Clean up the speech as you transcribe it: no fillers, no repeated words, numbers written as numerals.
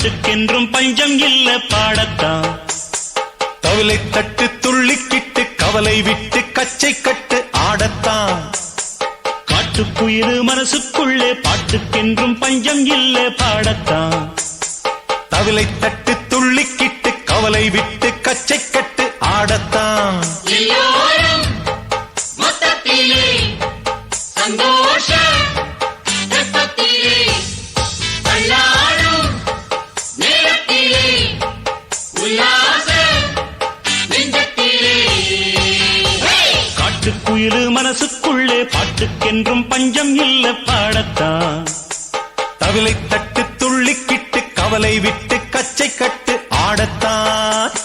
பாட்டுக்கென்றும் பஞ்சம் இல்ல பாடத்தான். தவிலை தட்டு துள்ளிக்கிட்டு கவலை விட்டு கச்சை கட்டு ஆடத்தான். காட்டுக்குயிரு மனசுக்குள்ளே பாட்டுக்கென்றும் பஞ்சம் இல்ல பாடத்தான். தவிலை தட்டு துள்ளிக்கிட்டு கவலை விட்டு கச்சை கட்டு ஆடத்தான். சந்தோஷ நேரத்திலே உல்லாச நெஞ்சத்திலே. காட்டுக்குயிரு மனசுக்குள்ளே பாட்டுக்கென்றும் பஞ்சம் இல்ல பாடத்தான். தவிலை தட்டு துள்ளிக்கிட்டு கவலை விட்டு கச்சை கட்டு ஆடத்தான்.